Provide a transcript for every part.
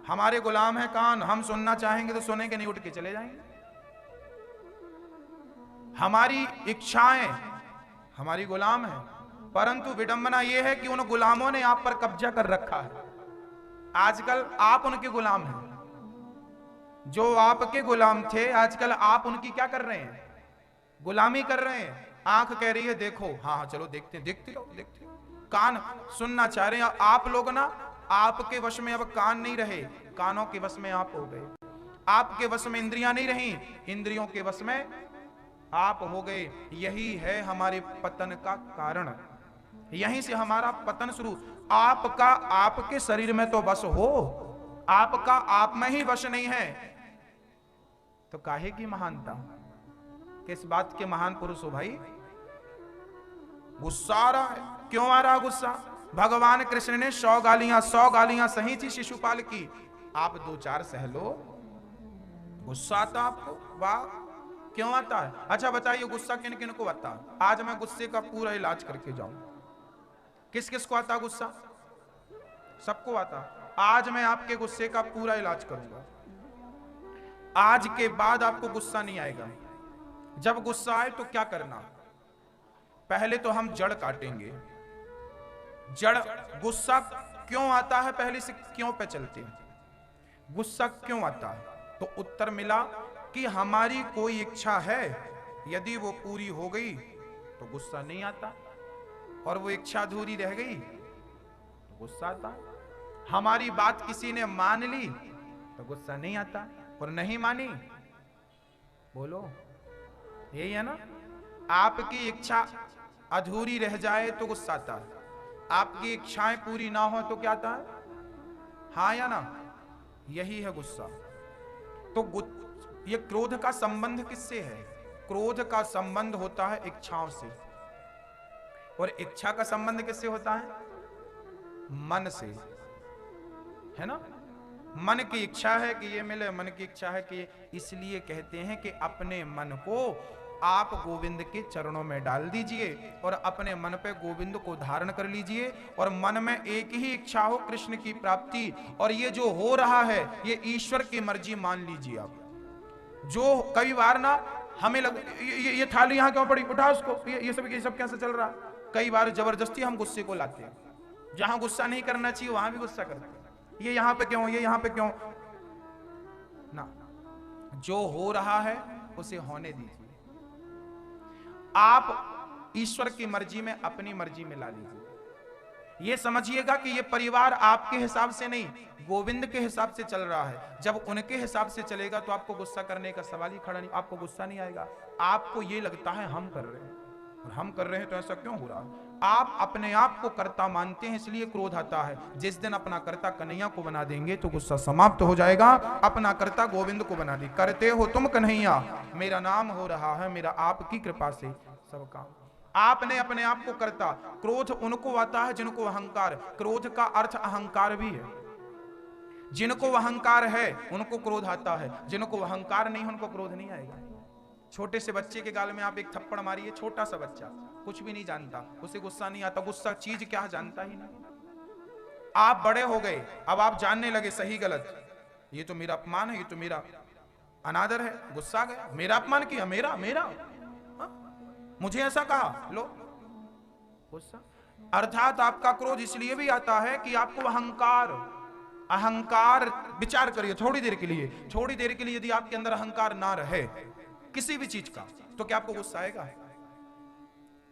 हमारे गुलाम है कान, हम सुनना चाहेंगे तो सुनेंगे, नहीं उठ के चले जाएंगे। हमारी इच्छाएं हमारी गुलाम है, परंतु विडंबना यह है कि उन गुलामों ने आप पर कब्जा कर रखा है। आजकल आप उनके गुलाम हैं। जो आपके गुलाम थे, आजकल आप उनकी क्या कर रहे हैं? गुलामी कर रहे हैं। आंख कह रही है देखो, हाँ हाँ चलो देखते हैं, देखते रहो देखते रहो। कान सुनना चाह रहे हैं आप लोग ना, आपके वश में अब कान नहीं रहे, कानों के वश में आप हो गए। आपके वश में इंद्रियां नहीं रही, इंद्रियों के वश में आप हो गए। यही है हमारे पतन का कारण, यहीं से हमारा पतन शुरू। आपका आपके शरीर में तो वश हो, आपका आप में ही वश नहीं है, तो काहे की महानता? किस बात के महान पुरुष हो भाई? गुस्सा आ रहा है, क्यों आ रहा गुस्सा? भगवान कृष्ण ने 100 गालियां सही थी शिशुपाल की, आप 2-4 सह लो, गुस्सा आता आपको? वाह, क्यों आता है? अच्छा बताइए, गुस्सा किन किन को आता है? आज मैं गुस्से का पूरा इलाज करके जाऊं। किस किस को आता गुस्सा? सबको आता। आज मैं आपके गुस्से का पूरा इलाज करूंगा। आज के बाद आपको गुस्सा नहीं आएगा। जब गुस्सा आए तो क्या करना? पहले तो हम जड़ काटेंगे। जड़, गुस्सा क्यों आता है, पहले से क्यों पे चलते हैं। गुस्सा क्यों आता है? तो उत्तर मिला कि हमारी कोई इच्छा है, यदि वो पूरी हो गई तो गुस्सा नहीं आता, और वो इच्छा अधूरी रह गई तो गुस्सा आता। हमारी बात किसी ने मान ली तो गुस्सा नहीं आता, और नहीं मानी, बोलो यही है ना? आपकी इच्छा अधूरी रह जाए तो गुस्सा आता है, आपकी इच्छाएं पूरी ना हो तो क्या आता है? हाँ या ना? यही है गुस्सा। तो ये क्रोध का संबंध किससे है? क्रोध का संबंध होता है इच्छाओं से, और इच्छा का संबंध किससे होता है? मन से, है ना? मन की इच्छा है कि ये मिले, मन की इच्छा है कि, इसलिए कहते हैं कि अपने मन को आप गोविंद के चरणों में डाल दीजिए, और अपने मन पे गोविंद को धारण कर लीजिए, और मन में एक ही इच्छा हो, कृष्ण की प्राप्ति। और ये जो हो रहा है ये ईश्वर की मर्जी मान लीजिए आप। जो कई बार ना हमें ये थाली यहां क्यों पड़ी, उठा उसको, ये सब कैसे चल रहा? कई बार जबरदस्ती हम गुस्से को लाते हैं, जहां गुस्सा नहीं करना चाहिए वहां भी गुस्सा करते हैं। ये यहां पे क्यों, ये यहां पे क्यों ना? जो हो रहा है उसे होने दीजिए। आप ईश्वर की मर्जी में अपनी मर्जी में ला लीजिए। ये समझिएगा कि ये परिवार आपके हिसाब से नहीं, गोविंद के हिसाब से चल रहा है। जब उनके हिसाब से चलेगा तो आपको गुस्सा करने का सवाल ही खड़ा नहीं, आपको गुस्सा नहीं आएगा। आपको ये लगता है हम कर रहे हैं, और हम कर रहे हैं तो ऐसा क्यों हो रहा है? आप अपने आप को कर्ता मानते हैं, इसलिए क्रोध आता है। जिस दिन अपना कर्ता कन्हैया को बना देंगे तो गुस्सा समाप्त हो जाएगा। अपना कर्ता गोविंद को बना दी, करते हो तुम कन्हैया, मेरा नाम हो रहा है मेरा, आपकी कृपा से सब काम। आपने अपने आप को कर्ता। क्रोध उनको आता है जिनको अहंकार, क्रोध का अर्थ अहंकार भी है। जिनको अहंकार है उनको क्रोध आता है, जिनको अहंकार नहीं उनको क्रोध नहीं आएगा। छोटे से बच्चे के गाल में आप एक थप्पड़ मारिए, छोटा सा बच्चा कुछ भी नहीं जानता, उसे गुस्सा नहीं आता। गुस्सा चीज क्या जानता ही नहीं। आप बड़े हो गए, अब आप जानने लगे सही गलत, ये तो मेरा अपमान है, ये तो मेरा अनादर है, गुस्सा आ गया, मेरा अपमान किया, मेरा मेरा मुझे ऐसा कहा, लो गुस्सा। अर्थात आपका क्रोध इसलिए भी आता है कि आपको अहंकार विचार करिए थोड़ी देर के लिए, थोड़ी देर के लिए यदि आपके अंदर अहंकार ना रहे किसी भी चीज का, तो क्या आपको गुस्सा आएगा?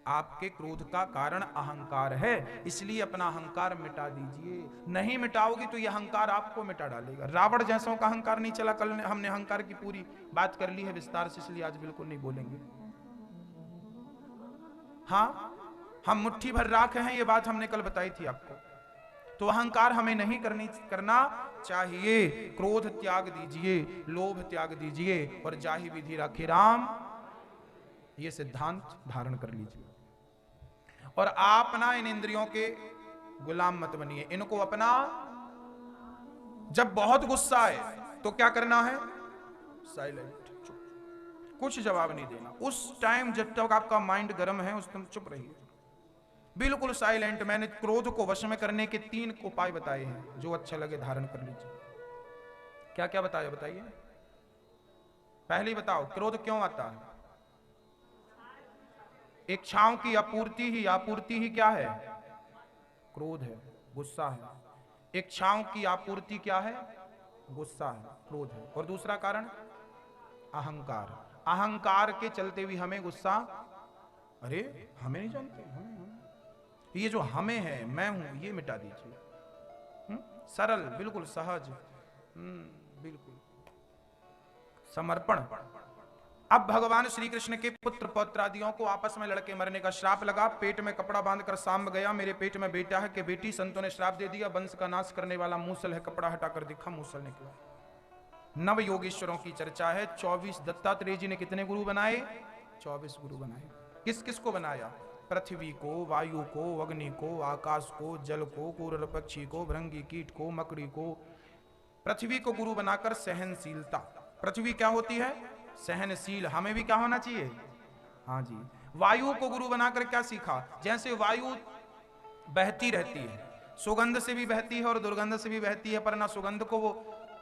आपके क्रोध का कारण अहंकार है, इसलिए अपना अहंकार मिटा दीजिए। नहीं मिटाओगे तो यह अहंकार आपको मिटा डालेगा। रावण जैसों का अहंकार नहीं चला। कल हमने अहंकार की पूरी बात कर ली है विस्तार से, इसलिए आज बिल्कुल नहीं बोलेंगे। हाँ, हम मुट्ठी भर राख हैं, ये बात हमने कल बताई थी आपको। तो अहंकार हमें नहीं करना चाहिए। क्रोध त्याग दीजिए, लोभ त्याग दीजिए, और जाहि विधि राखे राम, ये सिद्धांत धारण कर लीजिए। और आप ना इन इंद्रियों के गुलाम मत बनिए, इनको अपना। जब बहुत गुस्सा आए तो क्या करना है? साइलेंट, चुप, कुछ जवाब नहीं देना। उस टाइम जब तक आपका माइंड गर्म है उस टाइम चुप रहिए, बिल्कुल साइलेंट। मैंने क्रोध को वश में करने के 3 उपाय बताए हैं, जो अच्छा लगे धारण कर लीजिए। क्या क्या बताया, बताइए पहले ही बताओ, क्रोध क्यों आता है? इच्छाओं की आपूर्ति ही क्या है? क्रोध है, गुस्सा है। इच्छाओं की आपूर्ति क्या है? गुस्सा है, क्रोध है। और दूसरा कारण अहंकार। अहंकार के चलते भी हमें गुस्सा, अरे हमें नहीं जानते, ये जो हमें है, मैं हूं, ये मिटा दीजिए। सरल, बिल्कुल सहज, बिल्कुल समर्पण। अब भगवान श्री कृष्ण के पुत्र पौत्रादियों को आपस में लड़के मरने का श्राप लगा। पेट में कपड़ा बांधकर सांब गया, मेरे पेट में बेटा है कि बेटी। संतों ने श्राप दे दिया, वंश का नाश करने वाला मूसल है। कपड़ा हटाकर दिखा, मूसल निकला। नव योगेश्वरों की चर्चा है। 24 दत्तात्रेय जी ने कितने गुरु बनाए? 24 गुरु बनाए। किस किस को बनाया? पृथ्वी को, वायु को, अग्नि को, आकाश को, जल को, क्रूर पक्षी को, भृंगी कीट को, मकड़ी को। पृथ्वी को गुरु बनाकर सहनशीलता। पृथ्वी क्या होती है? सहनशील। हमें भी क्या होना चाहिए? हाँ जी। वायु को गुरु बनाकर क्या सीखा? जैसे वायु बहती रहती है, सुगंध से भी बहती है और दुर्गंध से भी बहती है, पर ना सुगंध को वो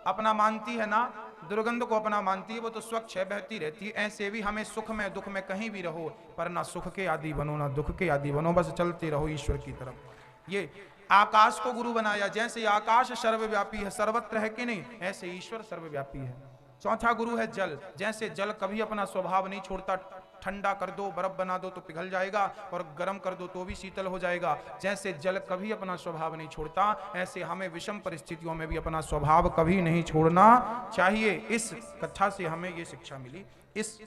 अपना मानती है ना दुर्गंध को अपना मानती है, वो तो स्वच्छ है, बहती रहती है। ऐसे भी हमें सुख में दुख में कहीं भी रहो, पर ना सुख के आदि बनो ना दुख के आदि बनो, बस चलते रहो ईश्वर की तरफ। ये आकाश को गुरु बनाया। जैसे आकाश सर्वव्यापी है, सर्वत्र है कि नहीं, ऐसे ईश्वर सर्वव्यापी है। चौथा गुरु है जल। जैसे जल कभी अपना स्वभाव नहीं छोड़ता, ठंडा कर दो, बर्फ बना दो तो पिघल जाएगा, और गर्म कर दो तो भी शीतल हो जाएगा। जैसे जल कभी अपना स्वभाव नहीं छोड़ता, ऐसे हमें विषम परिस्थितियों में भी अपना स्वभाव कभी नहीं छोड़ना चाहिए। इस कथा से हमें ये शिक्षा मिली। इस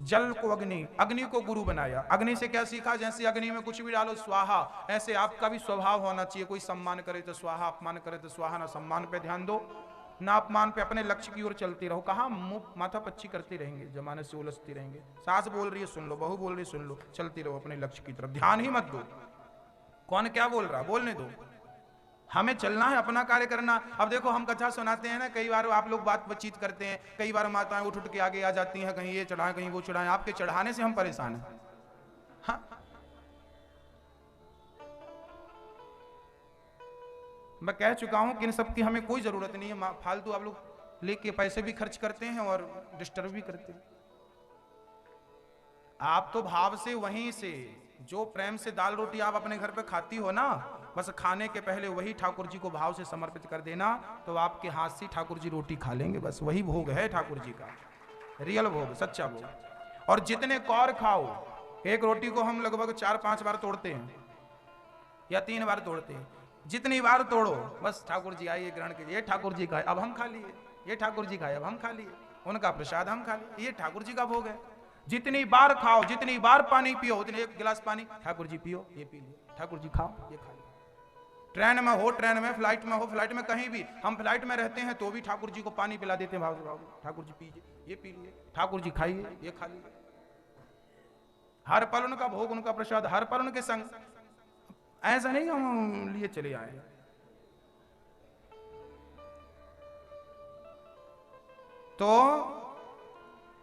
जल को अग्नि को गुरु बनाया। अग्नि से क्या सीखा? जैसे अग्नि में कुछ भी डालो स्वाहा, ऐसे आपका भी स्वभाव होना चाहिए। कोई सम्मान करे तो स्वाहा, अपमान करे तो स्वाहा। ना सम्मान पे ध्यान दो ना अपमान पे, अपने लक्ष्य की ओर चलते रहो। कहाँ मुंह माथा पच्ची करते रहेंगे, जमाने से उलझते रहेंगे। सास बोल रही है सुन लो, बहू बोल रही है सुन लो, चलते रहो अपने लक्ष्य की तरफ, ध्यान ही मत दो कौन क्या बोल रहा, बोलने दो। हमें चलना है, अपना कार्य करना। अब देखो हम कथा सुनाते हैं ना, कई बार आप लोग बातचीत करते हैं, कई बार माताएं उठ उठ के आगे आ जाती हैं, कहीं ये चढ़ाएं कहीं वो चढ़ाएं। आपके चढ़ाने से हम परेशान हैं। हाँ, मैं कह चुका हूं कि इन सब की हमें कोई जरूरत नहीं है। फालतू आप लोग लेके पैसे भी खर्च करते हैं और डिस्टर्ब भी करते हैं। आप तो भाव से, वहीं से जो प्रेम से दाल रोटी आप अपने घर पे खाती हो ना, बस खाने के पहले वही ठाकुर जी को भाव से समर्पित कर देना, तो आपके हाथ से ठाकुर जी रोटी खा लेंगे। बस वही भोग है ठाकुर जी का, रियल भोग, सच्चा भोग। और जितने कौर खाओ, एक रोटी को हम लगभग 4-5 बार तोड़ते हैं या 3 बार तोड़ते हैं। जितनी बार तोड़ो, बस ठाकुर जी आइए ग्रहण कीजिए, ये ठाकुर जी खाए अब हम खा लिए, ये ठाकुर जी खाए अब हम खा लिए, उनका प्रसाद हम खा लिए, ये ठाकुर जी का भोग है। जितनी बार खाओ, जितनी बार पानी पियो, उतने एक गिलास पानी ठाकुर जी पियो, ये पी लिया, ठाकुर जी खाओ, ये खा लिया। ट्रेन में हो, ट्रेन में, फ्लाइट में हो, फ्लाइट में, कहीं भी हम फ्लाइट में रहते हैं तो भी ठाकुर जी को पानी पिला देते हैं, भाव से ठाकुर जी पीजिए, ये पी लिए, ठाकुर जी खाइए, ये खा लिए। हर पल उनका भोग, उनका प्रसाद, हर पल उनके संग। ऐसा नहीं हम लिए चले आए। तो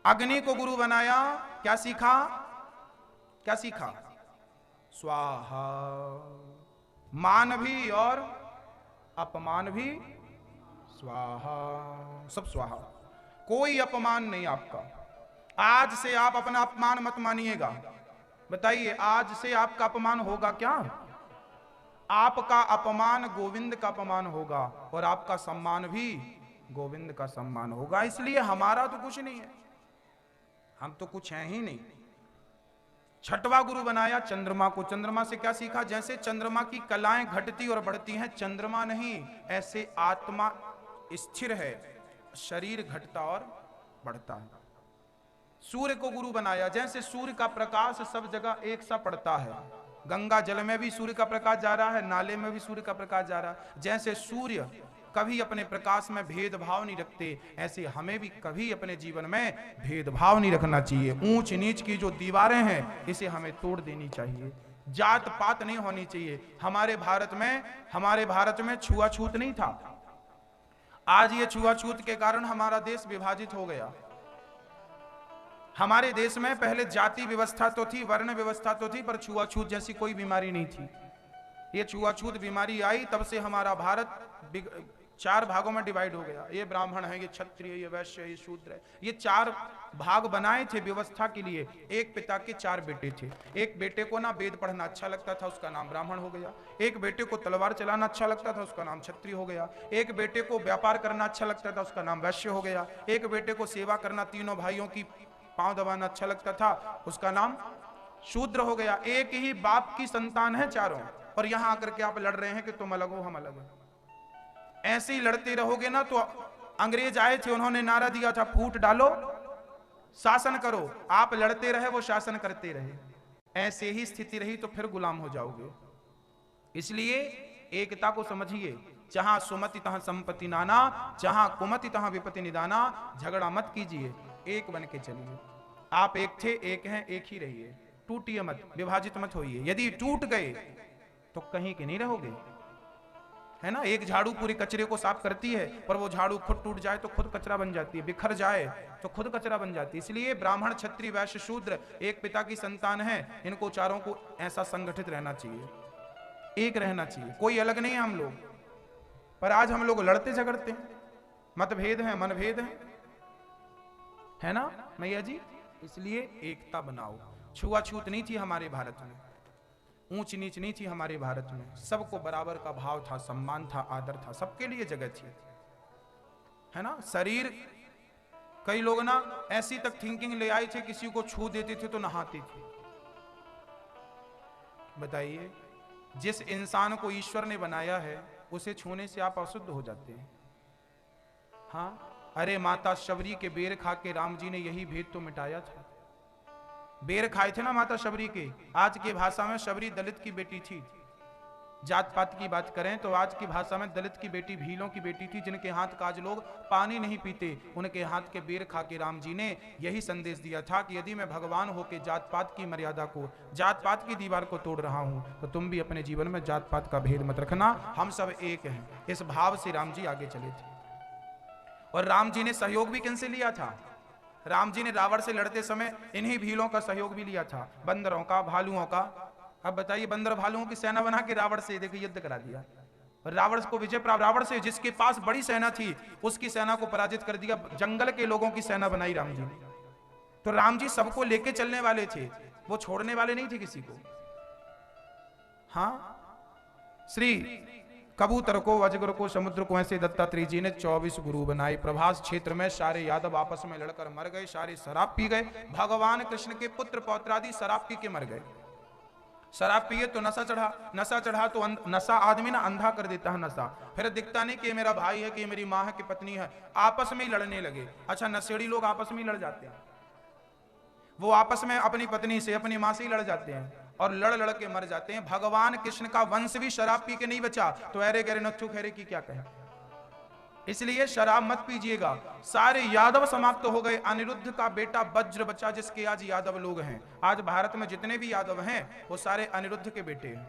अग्नि को गुरु बनाया, क्या सीखा? क्या सीखा? स्वाहा। मान भी और अपमान भी स्वाहा, सब स्वाहा। कोई अपमान नहीं आपका। आज से आप अपना अपमान मत मानिएगा। बताइए, आज से आपका अपमान होगा क्या? आपका अपमान गोविंद का अपमान होगा, और आपका सम्मान भी गोविंद का सम्मान होगा। इसलिए हमारा तो कुछ नहीं है, हम तो कुछ हैं ही नहीं। छठवां गुरु बनाया चंद्रमा को। चंद्रमा से क्या सीखा? जैसे चंद्रमा की कलाएं घटती और बढ़ती हैं, चंद्रमा नहीं, ऐसे आत्मा स्थिर है, शरीर घटता और बढ़ता है। सूर्य को गुरु बनाया। जैसे सूर्य का प्रकाश सब जगह एक सा पड़ता है, गंगा जल में भी सूर्य का प्रकाश जा रहा है, नाले में भी सूर्य का प्रकाश जा रहा है। जैसे सूर्य कभी अपने प्रकाश में भेदभाव नहीं रखते, ऐसे हमें भी कभी अपने जीवन में भेदभाव नहीं रखना चाहिए। ऊंच नीच की जो दीवारें हैं, इसे हमें तोड़ देनी चाहिए। जात पात नहीं होनी चाहिए। हमारे भारत में छुआछूत नहीं था। आज ये छुआछूत के कारण हमारा देश विभाजित हो गया। हमारे देश में पहले जाति व्यवस्था तो थी, वर्ण व्यवस्था तो थी, पर छुआछूत जैसी कोई बीमारी नहीं थी। ये छुआछूत बीमारी आई, तब से हमारा भारत चार भागों में डिवाइड हो गया, ये ब्राह्मण है, ये क्षत्रिय, ये वैश्य, ये शूद्र है। ये चार भाग बनाए थे व्यवस्था के लिए। एक पिता के चार बेटे थे। एक बेटे को ना वेद पढ़ना अच्छा लगता था, उसका नाम ब्राह्मण हो गया। एक बेटे को तलवार चलाना अच्छा लगता था, उसका नाम क्षत्रिय हो गया। एक बेटे को व्यापार करना अच्छा लगता था, उसका नाम वैश्य हो गया। एक बेटे को सेवा करना, तीनों भाइयों की पांव दबाना अच्छा लगता था, उसका नाम शूद्र हो गया। एक ही बाप की संतान है चारों, और यहां आकर के आप लड़ रहे हैं कि तुम अलग हो हम अलग हैं। ऐसे ही लड़ते रहोगे ना तो अंग्रेज आए थे, उन्होंने नारा दिया था फूट डालो शासन करो। आप लड़ते रहे, वो शासन करते रहे। ऐसे ही स्थिति रही तो फिर गुलाम हो जाओगे। इसलिए एकता को समझिए। जहां सुमति तहां संपत्ति नाना, जहां कुमति तहां विपत्ति निदाना। झगड़ा मत कीजिए, एक बन के चलिए। आप एक थे, एक हैं, एक ही रहिए। टूटिए मत, विभाजित मत होइए। यदि टूट गए तो कहीं के नहीं रहोगे, है ना। एक झाड़ू पूरी कचरे को साफ करती है, पर वो झाड़ू खुद टूट जाए तो खुद कचरा बन जाती है, बिखर जाए तो खुद कचरा बन जाती है। इसलिए ब्राह्मण, क्षत्रिय, वैश्य, शूद्र एक पिता की संतान है। इनको चारों को ऐसा संगठित रहना चाहिए, एक रहना चाहिए। कोई अलग नहीं है हम लोग। पर आज हम लोग लड़ते झगड़ते हैं, मतभेद है, मनभेद है ना मैया जी। इसलिए एकता बनाओ। छुआछूत नहीं थी हमारे भारत में, ऊंच नीच नहीं थी हमारे भारत में। सबको बराबर का भाव था, सम्मान था, आदर था, सबके लिए जगह थी, है ना। शरीर, कई लोग ना ऐसी तक थिंकिंग ले आए थे, किसी को छू देते थे तो नहाते थे। बताइए, जिस इंसान को ईश्वर ने बनाया है उसे छूने से आप अशुद्ध हो जाते हैं। हाँ, अरे माता शबरी के बेर खा के राम जी ने यही भेद तो मिटाया था। बेर खाए थे ना माता शबरी के। आज की भाषा में शबरी दलित की बेटी थी। जात पात की बात करें तो आज की भाषा में दलित की बेटी भीलों की बेटी थी, जिनके हाथ का आज लोग पानी नहीं पीते। उनके हाथ के बेर खा के राम जी ने यही संदेश दिया था कि यदि मैं भगवान होकर जात पात की मर्यादा को, जात पात की दीवार को तोड़ रहा हूं, तो तुम भी अपने जीवन में जात पात का भेद मत रखना, हम सब एक हैं। इस भाव से राम जी आगे चले थे। और राम जी ने सहयोग भी किनसे लिया था? राम जी ने रावण से लड़ते समय इन्हीं भीलों का सहयोग भी लिया था, बंदरों का, भालुओं का। अब बताइए, बंदर भालुओं की सेना बना के रावण से देखो युद्ध करा दिया। रावण को विजय प्राप्त, रावण से जिसके पास बड़ी सेना थी उसकी सेना को पराजित कर दिया। जंगल के लोगों की सेना बनाई राम जी ने। तो राम जी सबको लेके चलने वाले थे, वो छोड़ने वाले नहीं थे किसी को। हाँ, श्री कबूतर को, अजगर को, समुद्र को ऐसे दत्तात्रेय जी ने 24 गुरु बनाए। प्रभास क्षेत्र में सारे यादव आपस में लड़कर मर गए, सारे शराब पी गए। भगवान कृष्ण के पुत्र पौत्रादि शराब पी के मर गए। शराब पिए तो नशा चढ़ा, नशा चढ़ा तो नशा आदमी ना अंधा कर देता है। नशा फिर दिखता नहीं कि मेरा भाई है, कि मेरी माँ है, कि पत्नी है। आपस में ही लड़ने लगे। अच्छा, नशेड़ी लोग आपस में ही लड़ जाते हैं। वो आपस में अपनी पत्नी से, अपनी माँ से ही लड़ जाते हैं और लड़ लड़ के मर जाते हैं। भगवान कृष्ण का वंश भी शराब पी के नहीं बचा, तो अरे गरे नच्चू खैरे की क्या कहें। इसलिए शराब मत पीजिएगा। सारे यादव समाप्त हो गए। अनिरुद्ध का बेटा वज्र बचा, जिसके आज यादव लोग हैं। आज भारत में जितने भी यादव हैं वो सारे अनिरुद्ध के बेटे हैं।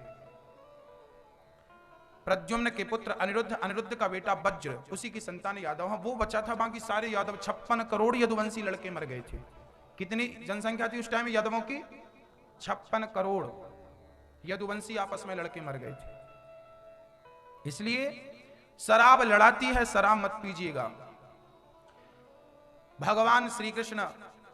प्रद्युम्न के पुत्र अनिरुद्ध, अनिरुद्ध का बेटा वज्र, उसी की संतान यादव है। वो बचा था, बाकी सारे यादव 56 करोड़ यदुवंशी लड़के मर गए थे। कितनी जनसंख्या थी उस टाइम यादवों की? 56 करोड़ यदुवंशी आपस में लड़के मर गए थे। इसलिए शराब लड़ाती है, शराब मत पीजिएगा। भगवान श्री कृष्ण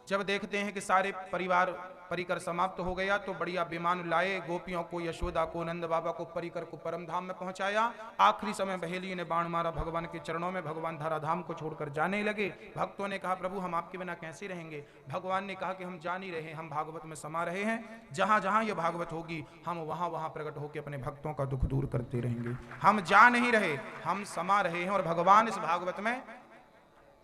जब देखते हैं कि सारे परिवार परिकर समाप्त हो गया, तो बढ़िया विमान लाए। गोपियों को, यशोदा को, नंद बाबा को, परिकर को परम धाम में पहुंचाया। आखिरी समय बहेली ने बाण मारा भगवान के चरणों में। भगवान धराधाम को छोड़कर जाने लगे। भक्तों ने कहा, प्रभु हम आपके बिना कैसे रहेंगे? भगवान ने कहा कि हम जा नहीं रहे, हम भागवत में समा रहे हैं। जहां जहां ये भागवत होगी हम वहां वहां प्रकट होकर अपने भक्तों का दुख दूर करते रहेंगे। हम जा नहीं रहे, हम समा रहे हैं। और भगवान इस भागवत में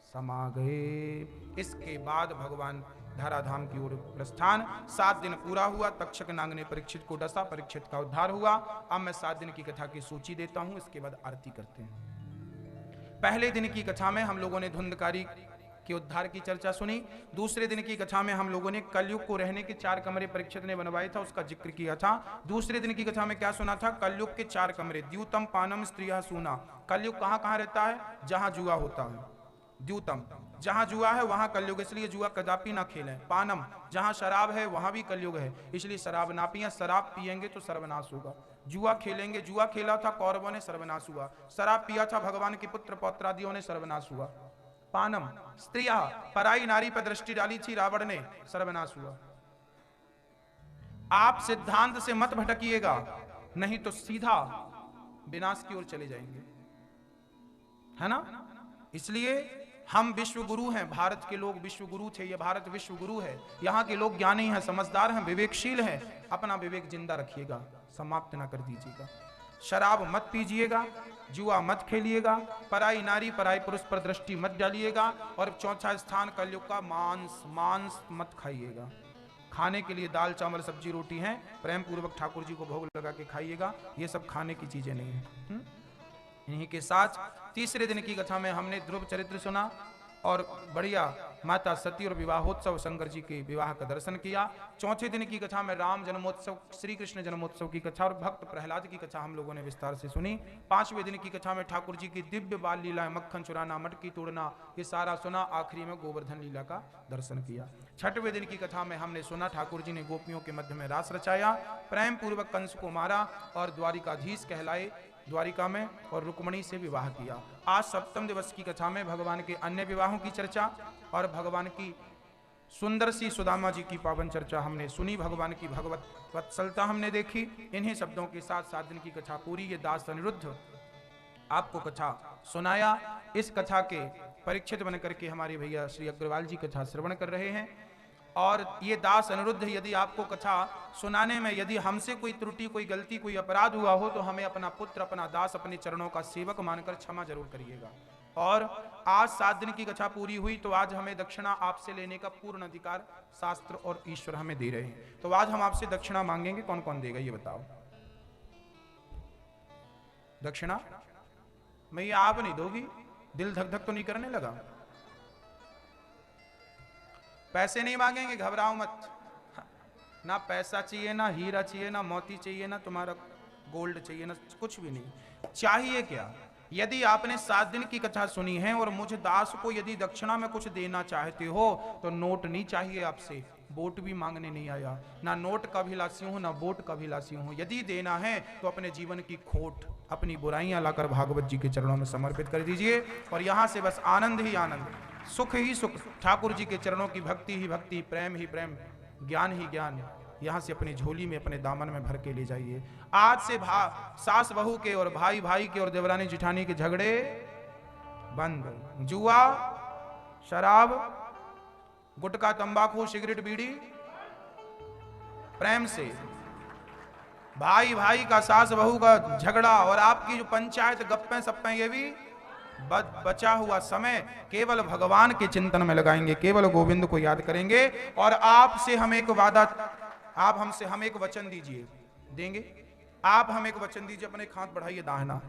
समा गए। इसके बाद भगवान धराधाम की ओर प्रस्थान। 7 दिन पूरा हुआ। तक्षक नाग ने परीक्षित को डसा, परीक्षित का उद्धार हुआ। अब मैं 7 दिन की कथा की सूची देता हूं, इसके बाद आरती करते हैं। पहले दिन की कथा में हम लोगों ने धुंधकारी के उद्धार की चर्चा सुनी। दूसरे दिन की कथा में हम लोगों ने कलयुग को रहने के 4 कमरे परीक्षित ने बनवाए था, उसका जिक्र किया था। दूसरे दिन की कथा में क्या सुना था? कलयुग के 4 कमरे, द्यूतम पानम स्त्रिया सूना। कलयुग कहां कहां रहता है? जहां जुआ होता है। द्यूतम, जहां जुआ है वहां कलयुग, इसलिए जुआ कदापि ना खेलें। पानम, जहां शराब है वहां भी कलयुग है, इसलिए शराब ना पिए। शराब पिएंगे तो सर्वनाश होगा। जुआ खेलेंगे, जुआ खेला था कौरवों ने, सर्वनाश हुआ। शराब पिया था भगवान के पुत्र पौत्रादियों ने, सर्वनाश हुआ। पानम, स्त्रिया, पराई नारी पर दृष्टि डाली थी रावण ने, सर्वनाश हुआ। आप सिद्धांत से मत भटकिएगा, नहीं तो सीधा विनाश की ओर चले जाएंगे, है ना। इसलिए हम विश्व गुरु हैं, भारत के लोग विश्व गुरु थे, ये भारत विश्व गुरु है। यहाँ के लोग ज्ञानी हैं, समझदार हैं, विवेकशील हैं। अपना विवेक जिंदा रखिएगा, समाप्त ना कर दीजिएगा। शराब मत पीजिएगा, जुआ मत खेलिएगा, पराई नारी पराई पुरुष पर दृष्टि मत डालिएगा। और चौथा स्थान कलयुग का मांस मत खाइएगा। खाने के लिए दाल चावल सब्जी रोटी है, प्रेम पूर्वक ठाकुर जी को भोग लगा के खाइएगा। ये सब खाने की चीजें नहीं है। इन्हीं के साथ तीसरे दिन की कथा में हमने ध्रुव चरित्र सुना और बढ़िया माता सती और विवाहोत्सव शंकर जी के विवाह का दर्शन किया। चौथे दिन की कथा में राम जन्मोत्सव, श्री कृष्ण जन्मोत्सव की कथा और भक्त प्रहलाद की कथा हम लोगों ने विस्तार से सुनी। पांचवें दिन की कथा में ठाकुर जी की दिव्य बाल लीला, मक्खन चुराना, मटकी तोड़ना, ये सारा सुना। आखिरी में गोवर्धन लीला का दर्शन किया। छठवें दिन की कथा में हमने सुना ठाकुर जी ने गोपियों के मध्य में रास रचाया, प्रेम पूर्वक कंस को मारा और द्वारिकाधीश कहलाए द्वारिका में, और रुक्मणी से विवाह किया। आज सप्तम दिवस की कथा में भगवान के अन्य विवाहों की चर्चा और भगवान की सुंदर सी सुदामा जी की पावन चर्चा हमने सुनी। भगवान की भगवत वत्सलता हमने देखी। इन्हीं शब्दों के साथ 7 दिन की कथा पूरी। ये दास अनिरुद्ध आपको कथा सुनाया। इस कथा के परीक्षित बन करके हमारे भैया श्री अग्रवाल जी कथा श्रवण कर रहे हैं। और ये दास अनिरुद्ध, यदि आपको कथा सुनाने में यदि हमसे कोई त्रुटि, कोई गलती, कोई अपराध हुआ हो तो हमें अपना पुत्र, अपना दास, अपने चरणों का सेवक मानकर क्षमा जरूर करिएगा। और आज 7 दिन की कथा पूरी हुई तो आज हमें दक्षिणा आपसे लेने का पूर्ण अधिकार शास्त्र और ईश्वर हमें दे रहे हैं। तो आज हम आपसे दक्षिणा मांगेंगे। कौन कौन देगा ये बताओ? दक्षिणा मैया आप नहीं दोगी? दिल धक धक तो नहीं करने लगा? पैसे नहीं मांगेंगे, घबराओ मत। ना पैसा चाहिए, ना हीरा चाहिए, ना मोती चाहिए, ना तुम्हारा गोल्ड चाहिए, ना कुछ भी नहीं। चाहिए क्या? यदि आपने 7 दिन की कथा सुनी है और मुझ दास को यदि दक्षिणा में कुछ देना चाहते हो तो नोट नहीं चाहिए आपसे, वोट भी मांगने नहीं आया। ना नोट का अभिलाषी हूं, ना वोट का अभिलाषी हूं। यदि देना है तो अपने जीवन की खोट, अपनी बुराइयां लाकर भागवत जी के चरणों में समर्पित कर दीजिए और यहां से बस आनंद ही आनंद, सुख ही सुख, ठाकुर जी के चरणों की भक्ति ही भक्ति, प्रेम ही प्रेम, ज्ञान ही ज्ञान यहां से अपनी झोली में, अपने दामन में भर के ले जाइए। आज से सास बहू के और भाई भाई के और देवरानी जिठानी के झगड़े बंद। जुआ, शराब, गुटखा, तंबाकू, सिगरेट, बीड़ी, प्रेम से भाई भाई का, सास बहू का झगड़ा और आपकी जो पंचायत गप्पे सप्पे, ये भी बचा हुआ समय केवल भगवान के चिंतन में लगाएंगे, केवल गोविंद को याद करेंगे। और आपसे हम एक वादा, आप हमसे हम एक वचन दीजिए, देंगे? आप हम एक वचन दीजिए, अपने हाथ बढ़ाइए दाहिना,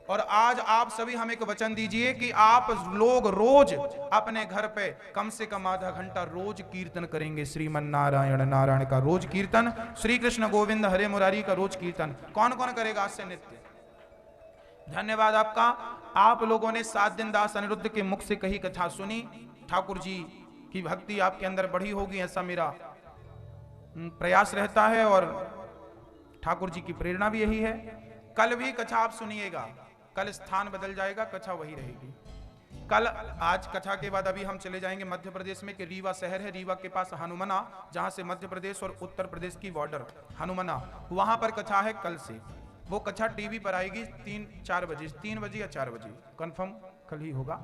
और आज आप सभी हम एक वचन दीजिए कि आप लोग रोज अपने घर पे कम से कम आधा घंटा रोज कीर्तन करेंगे। श्रीमन नारायण नारायण का रोज कीर्तन, श्री कृष्ण गोविंद हरे मुरारी का रोज कीर्तन। कौन कौन करेगा आज से नित्य? धन्यवाद आपका। आप लोगों ने 7 दिन दास अनिरुद्ध के मुख से कही कथा सुनी। ठाकुर जी की भक्ति आपके अंदर बढ़ी होगी, ऐसा मेरा प्रयास रहता है और ठाकुर जी की प्रेरणा भी यही है। कल भी कथा आप सुनिएगा, कल स्थान बदल जाएगा, कथा वही रहेगी। कल, आज कथा के बाद अभी हम चले जाएंगे मध्य प्रदेश में, कि रीवा शहर है, रीवा के पास हनुमना, जहां से मध्य प्रदेश और उत्तर प्रदेश की बॉर्डर हनुमना, वहां पर कथा है कल से। वो कथा टीवी पर आएगी 3-4 बजे, 3 बजे या 4 बजे, कंफर्म कल ही होगा।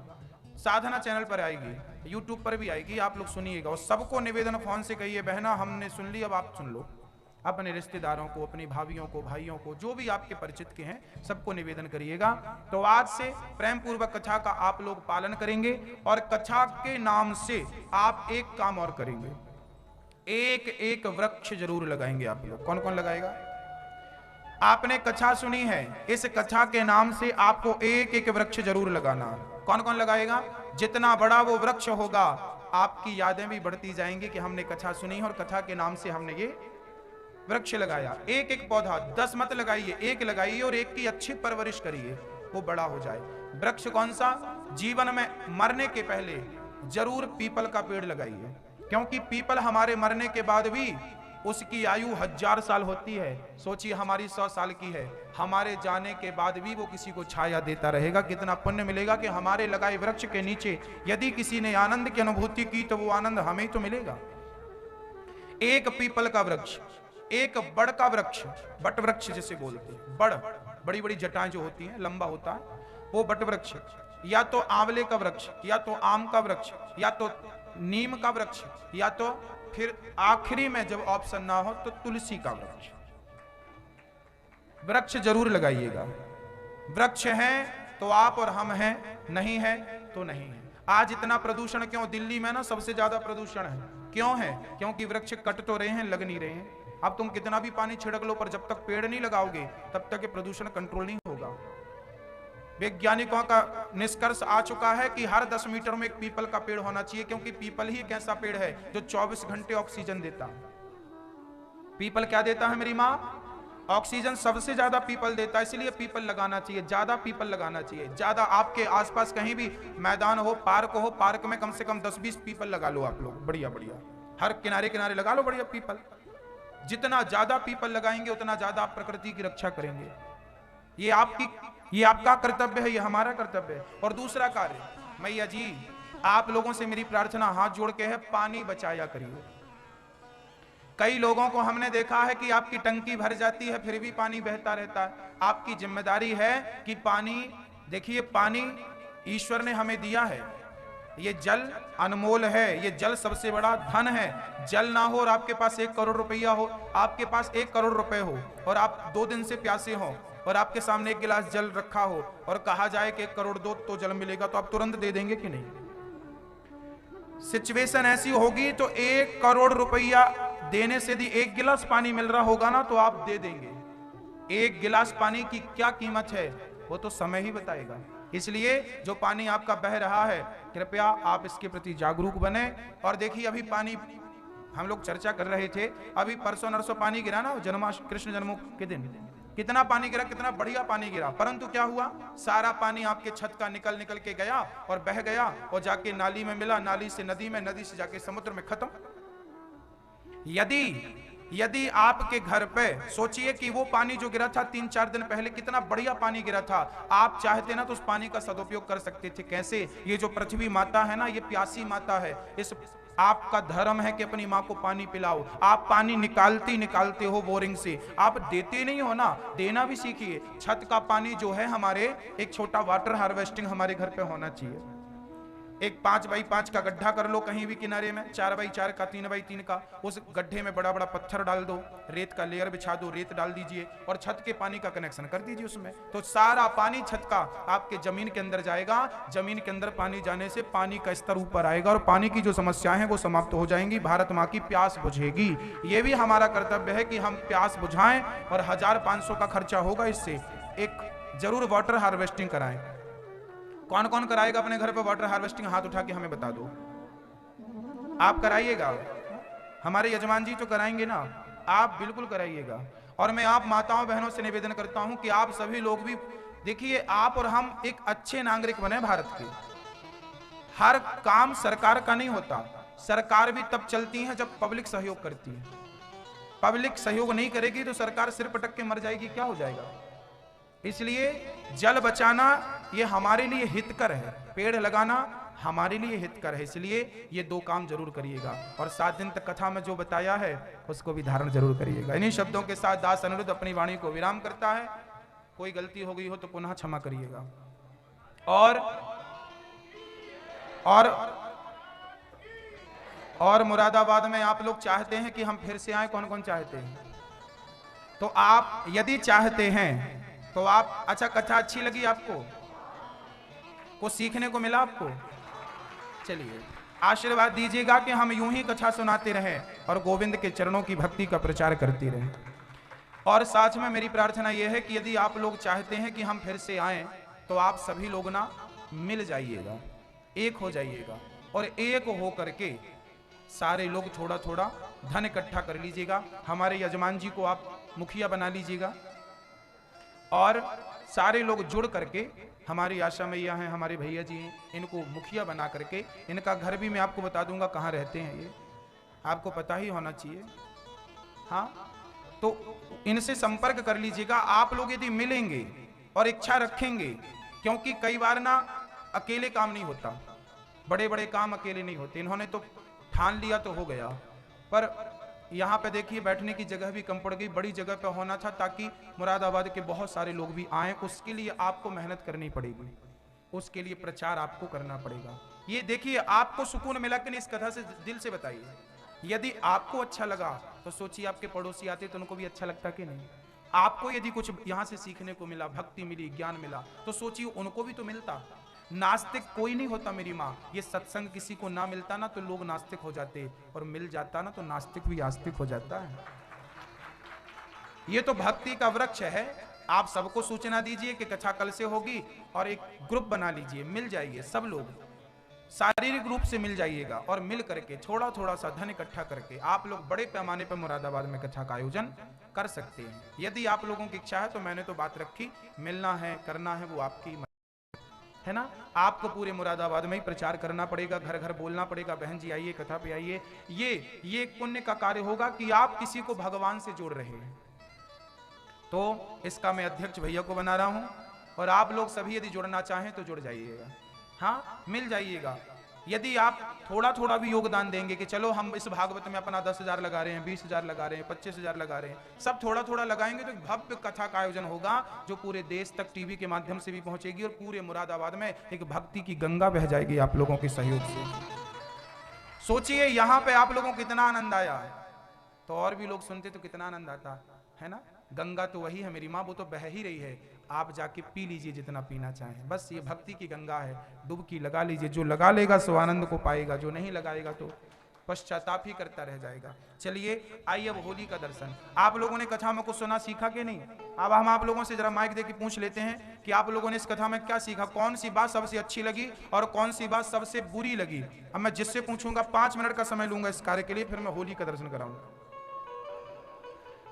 साधना चैनल पर आएगी, यूट्यूब पर भी आएगी, आप लोग सुनिएगा। और सबको निवेदन फोन से कहिए, बहना हमने सुन ली, अब आप सुन लो। अपने रिश्तेदारों को, अपनी भाभियों को, भाइयों को, जो भी आपके परिचित के हैं, सबको निवेदन करिएगा। तो आज से प्रेम पूर्वक कथा का आप लोग पालन करेंगे और कथा के नाम से आप एक काम और करेंगे, एक एक वृक्ष जरूर लगाएंगे आप लोग। कौन कौन लगाएगा? आपने कथा सुनी है, इस कथा के नाम से आपको एक एक वृक्ष जरूर लगाना। कौन कौन लगाएगा? जितना बड़ा वो वृक्ष होगा, आपकी यादें भी बढ़ती जाएंगी कि हमने कथा सुनी और कथा के नाम से हमने ये वृक्ष लगाया। एक एक पौधा, 10 मत लगाइए, एक लगाइए और एक की अच्छी परवरिश करिए। वो बड़ा हो जाए। वृक्ष कौन सा? जीवन में मरने के पहले जरूर पीपल का पेड़ लगाइए, क्योंकि पीपल हमारे मरने के बाद भी उसकी आयु 1000 साल होती है। सोचिए हमारी 100 साल की है, हमारे जाने के बाद भी वो किसी को छाया देता रहेगा। कितना पुण्य मिलेगा कि हमारे लगाए वृक्ष के नीचे यदि किसी ने आनंद की अनुभूति की तो वो आनंद हमें तो मिलेगा। एक पीपल का वृक्ष, एक बड़ का वृक्ष, बट वृक्ष जिसे बोलते हैं, बड़ बड़ी बड़ी जटाएं जो होती हैं, लंबा होता है, वो बट वृक्ष, या तो आंवले का वृक्ष, या तो आम का वृक्ष, या तो नीम का वृक्ष, या तो फिर आखिरी में जब ऑप्शन ना हो तो तुलसी का वृक्ष। वृक्ष जरूर लगाइएगा। वृक्ष है तो आप और हम हैं, नहीं है तो नहीं है। आज इतना प्रदूषण क्यों? दिल्ली में ना सबसे ज्यादा प्रदूषण है। क्यों है? क्योंकि वृक्ष कट तो रहे हैं, लग नहीं रहे हैं। अब तुम कितना भी पानी छिड़क लो, पर जब तक पेड़ नहीं लगाओगे तब तक ये प्रदूषण कंट्रोल नहीं होगा। वैज्ञानिकों का निष्कर्ष आ चुका है कि हर 10 मीटर में एक पीपल का पेड़ होना चाहिए, क्योंकि पीपल ही एक ऐसा पेड़ है जो 24 घंटे ऑक्सीजन देता है। पीपल क्या देता है मेरी माँ? ऑक्सीजन सबसे ज्यादा पीपल देता है, इसलिए पीपल लगाना चाहिए, ज्यादा पीपल लगाना चाहिए। ज्यादा आपके आसपास कहीं भी मैदान हो, पार्क में कम से कम 10-20 पीपल लगा लो आप लोग, बढ़िया बढ़िया, हर किनारे किनारे लगा लो बढ़िया पीपल। जितना ज्यादा पीपल लगाएंगे उतना ज्यादा आप प्रकृति की रक्षा करेंगे। ये आपका कर्तव्य है, ये हमारा कर्तव्य है। और दूसरा कार्य, मैया जी आप लोगों से मेरी प्रार्थना हाथ जोड़ के है, पानी बचाया करिए। कई लोगों को हमने देखा है कि आपकी टंकी भर जाती है फिर भी पानी बहता रहता है। आपकी जिम्मेदारी है कि पानी, देखिए पानी ईश्वर ने हमें दिया है, ये जल अनमोल है, ये जल सबसे बड़ा धन है। जल ना हो और आपके पास 1 करोड़ रुपया हो, आपके पास 1 करोड़ रुपए हो और आप 2 दिन से प्यासे हो और आपके सामने 1 गिलास जल रखा हो और कहा जाए कि 1 करोड़ दो तो जल मिलेगा, तो आप तुरंत दे देंगे कि नहीं? सिचुएशन ऐसी होगी तो 1 करोड़ रुपया देने से यदि 1 गिलास पानी मिल रहा होगा ना तो आप दे देंगे। 1 गिलास पानी की क्या कीमत है वो तो समय ही बताएगा। इसलिए जो पानी आपका बह रहा है कृपया आप इसके प्रति जागरूक बने। और देखिए अभी पानी, हम लोग चर्चा कर रहे थे, अभी परसों नरसों पानी गिरा ना कृष्ण जन्म के दिन, कितना पानी गिरा, कितना बढ़िया पानी गिरा। परंतु क्या हुआ? सारा पानी आपके छत का निकल के गया और बह गया और जाके नाली में मिला, नाली से नदी में, नदी से जाके समुद्र में, खत्म। यदि आपके घर पे सोचिए कि वो पानी जो गिरा था 3-4 दिन पहले, कितना बढ़िया पानी गिरा था, आप चाहते ना तो उस पानी का सदुपयोग कर सकते थे। कैसे? ये जो पृथ्वी माता है ना, ये प्यासी माता है। इस आपका धर्म है कि अपनी माँ को पानी पिलाओ। आप पानी निकालते हो बोरिंग से, आप देते नहीं हो ना, देना भी सीखिए। छत का पानी जो है हमारे, एक छोटा वाटर हार्वेस्टिंग हमारे घर पे होना चाहिए। एक 5x5 का गड्ढा कर लो कहीं भी किनारे में, 4x4 का, 3x3 का, उस गड्ढे में बड़ा बड़ा पत्थर डाल दो, रेत का लेयर बिछा दो, रेत डाल दीजिए और छत के पानी का कनेक्शन कर दीजिए उसमें, तो सारा पानी छत का आपके जमीन के अंदर जाएगा। जमीन के अंदर पानी जाने से पानी का स्तर ऊपर आएगा और पानी की जो समस्याएं हैं वो समाप्त हो जाएंगी। भारत माँ की प्यास बुझेगी। ये भी हमारा कर्तव्य है कि हम प्यास बुझाएं और 1500 का खर्चा होगा, इससे एक जरूर वाटर हार्वेस्टिंग कराएं। कौन कौन कराएगा अपने घर पे वाटर हार्वेस्टिंग? हाथ उठा के हमें बता दो। आप कराइएगा? हमारे यजमान जी तो कराएंगे ना, आप बिल्कुल कराइएगा। और मैं आप माताओं बहनों से निवेदन करता हूं कि आप सभी लोग भी देखिए, आप और हम एक अच्छे नागरिक बने भारत के। हर काम सरकार का नहीं होता, सरकार भी तब चलती है जब पब्लिक सहयोग करती है। पब्लिक सहयोग नहीं करेगी तो सरकार सिर पटक के मर जाएगी, क्या हो जाएगा? इसलिए जल बचाना ये हमारे लिए हितकर है, पेड़ लगाना हमारे लिए हितकर है। इसलिए ये 2 काम जरूर करिएगा और 7 दिन तक कथा में जो बताया है उसको भी धारण जरूर करिएगा। इन्हीं शब्दों के साथ दास अनिरुद्ध अपनी वाणी को विराम करता है। कोई गलती हो गई हो तो पुनः क्षमा करिएगा। और मुरादाबाद में आप लोग चाहते हैं कि हम फिर से आए? कौन कौन चाहते हैं? तो आप यदि चाहते हैं तो आप, अच्छा कथा अच्छी लगी आपको? कुछ सीखने को मिला आपको? चलिए आशीर्वाद दीजिएगा कि हम यूं ही कथा सुनाते रहें और गोविंद के चरणों की भक्ति का प्रचार करते रहें। और साथ में मेरी प्रार्थना यह है कि यदि आप लोग चाहते हैं कि हम फिर से आएं तो आप सभी लोग ना मिल जाइएगा, एक हो जाइएगा और एक हो करके सारे लोग थोड़ा थोड़ा धन इकट्ठा कर लीजिएगा। हमारे यजमान जी को आप मुखिया बना लीजिएगा और सारे लोग जुड़ करके, हमारी आशा मैया हैं, हमारे भैया जी हैं, इनको मुखिया बना करके, इनका घर भी मैं आपको बता दूंगा कहाँ रहते हैं, ये आपको पता ही होना चाहिए। हाँ, तो इनसे संपर्क कर लीजिएगा। आप लोग यदि मिलेंगे और इच्छा रखेंगे, क्योंकि कई बार ना अकेले काम नहीं होता, बड़े बड़े काम अकेले नहीं होते। इन्होंने तो ठान लिया तो हो गया, पर यहाँ पे देखिए बैठने की जगह भी कम पड़ गई, बड़ी जगह पे होना था ताकि मुरादाबाद के बहुत सारे लोग भी आए। उसके लिए आपको मेहनत करनी पड़ेगी, उसके लिए प्रचार आपको करना पड़ेगा। ये देखिए आपको सुकून मिला कि नहीं, इस कथा से दिल से बताइए। यदि आपको अच्छा लगा तो सोचिए आपके पड़ोसी आते तो उनको भी अच्छा लगता कि नहीं। आपको यदि कुछ यहाँ से सीखने को मिला, भक्ति मिली, ज्ञान मिला, तो सोचिए उनको भी तो मिलता। नास्तिक कोई नहीं होता मेरी माँ, ये सत्संग किसी को ना मिलता ना तो लोग नास्तिक हो जाते, और मिल जाता ना तो नास्तिक भी आस्तिक हो जाता है। ये तो भक्ति का वृक्ष है। आप सबको सूचना दीजिए कि कथा कल से होगी, और एक ग्रुप बना लीजिए, मिल जाइए सब लोग, शारीरिक रूप से मिल जाइएगा, और मिल करके थोड़ा थोड़ा सा धन इकट्ठा करके आप लोग बड़े पैमाने पर मुरादाबाद में कथा का आयोजन कर सकते हैं। यदि आप लोगों की इच्छा है तो मैंने तो बात रखी, मिलना है करना है वो आपकी है ना। आपको पूरे मुरादाबाद में ही प्रचार करना पड़ेगा, घर घर बोलना पड़ेगा, बहन जी आइए कथा पे आइए। ये पुण्य का कार्य होगा कि आप किसी को भगवान से जोड़ रहे हैं। तो इसका मैं अध्यक्ष भैया को बना रहा हूं, और आप लोग सभी यदि जुड़ना चाहें तो जुड़ जाइएगा। हाँ, मिल जाइएगा। यदि आप थोड़ा थोड़ा भी योगदान देंगे कि चलो हम इस भागवत में अपना 10,000 लगा रहे हैं, 20,000 लगा रहे हैं, 25,000 लगा रहे हैं, सब थोड़ा थोड़ा लगाएंगे तो भव्य कथा का आयोजन होगा, जो पूरे देश तक टीवी के माध्यम से भी पहुंचेगी, और पूरे मुरादाबाद में एक भक्ति की गंगा बह जाएगी आप लोगों के सहयोग से। सोचिए यहाँ पे आप लोगों को कितना आनंद आया, तो और भी लोग सुनते तो कितना आनंद आता है ना। गंगा तो वही है मेरी माँ, वो तो बह ही रही है, आप जाके पी लीजिए जितना पीना चाहें। बस ये भक्ति की गंगा है, डुबकी लगा लीजिए, जो लगा लेगा सो आनंद को पाएगा, जो नहीं लगाएगा तो पश्चाताप ही करता रह जाएगा। चलिए आइए अब होली का दर्शन। आप लोगों ने कथा में कुछ सुना, सीखा कि नहीं? अब हम आप लोगों से जरा माइक दे के पूछ लेते हैं कि आप लोगों ने इस कथा में क्या सीखा, कौन सी बात सबसे अच्छी लगी और कौन सी बात सबसे बुरी लगी। अब मैं जिससे पूछूंगा 5 मिनट का समय लूंगा इस कार्य के लिए, फिर मैं होली का दर्शन कराऊंगा।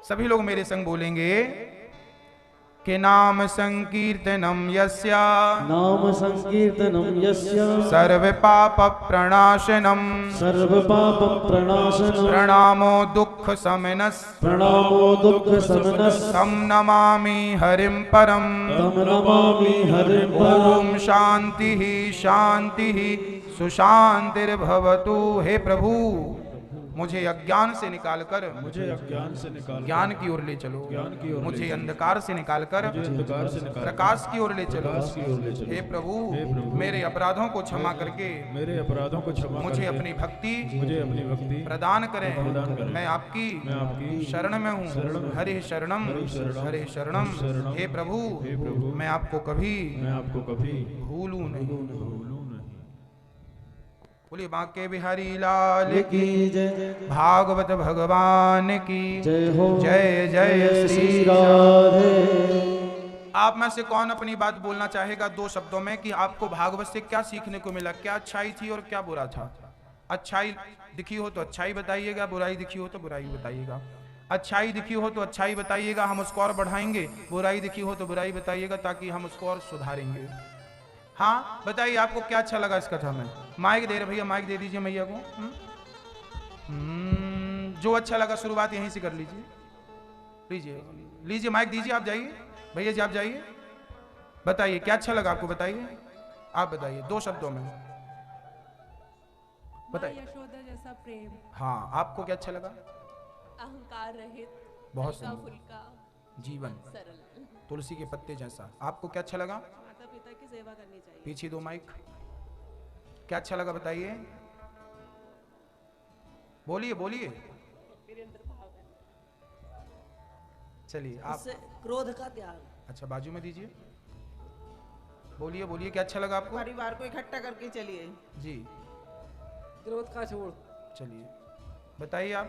सभी लोग मेरे संग बोलेंगे कि नाम संकीर्तनम यस्या, नाम संकीर्तनम यस्या, सर्व पाप प्रणाशनम, सर्व पाप प्रणाशनम, प्रणामो दुख समनस, प्रणामो दुख समनस, तम नमामि हरिम परम, तम नमामि हरिं परम्। ओम शांति शांति सुशांतिर्भवतु। हे प्रभु, मुझे अज्ञान से निकालकर ज्ञान की ओर ले चलो, मुझे अंधकार से निकालकर प्रकाश की ओर ले चलो। हे प्रभु, मेरे अपराधों को क्षमा करके मुझे अपनी भक्ति प्रदान करें। मैं आपकी शरण में हूँ। हरे शरणम हरे शरणम। हे प्रभु, मैं आपको कभी भूलूं नहीं। बोलिए बांके बिहारी लाल की जय, भागवत भगवान की जय हो। जय जय श्री राधे। आप में से कौन अपनी बात बोलना चाहेगा 2 शब्दों में कि आपको भागवत से क्या सीखने को मिला, क्या अच्छाई थी और क्या बुरा था? अच्छाई दिखी हो तो अच्छाई बताइएगा, बुराई दिखी हो तो बुराई बताइएगा। अच्छाई दिखी हो तो अच्छाई बताइएगा, हम उसको और बढ़ाएंगे। बुराई दिखी हो तो बुराई बताइएगा, ताकि हम उसको और सुधारेंगे। हाँ बताइए, आपको क्या अच्छा लगा इस कथा में? माइक दे रहे भैया, माइक दे दीजिए मैया को। जो अच्छा लगा शुरुआत यहीं से कर लीजिए। लीजिए माइक दीजिए, आप जाइए भैया जी, आप जाइए, बताइए क्या अच्छा लगा आपको, बताइए, आप बताइए 2 शब्दों में बताइए। यशोदा जैसा प्रेम। हाँ, आपको क्या अच्छा लगा? अहंकार रहित, बहुत हल्का सुंदर फुल्का जीवन, सरल। तुलसी के पत्ते जैसा। आपको क्या अच्छा लगा? माता पिता की सेवा करनी चाहिए। पीछे 2 माइक। क्या अच्छा लगा बताइए, बोलिए बोलिए। चलिए आप। क्रोध का त्याग। अच्छा बाजू में दीजिए, बोलिए बोलिए क्या अच्छा लगा आपको? परिवार को इकट्ठा करके चलिए। जी, क्रोध का छोड़। चलिए बताइए आप।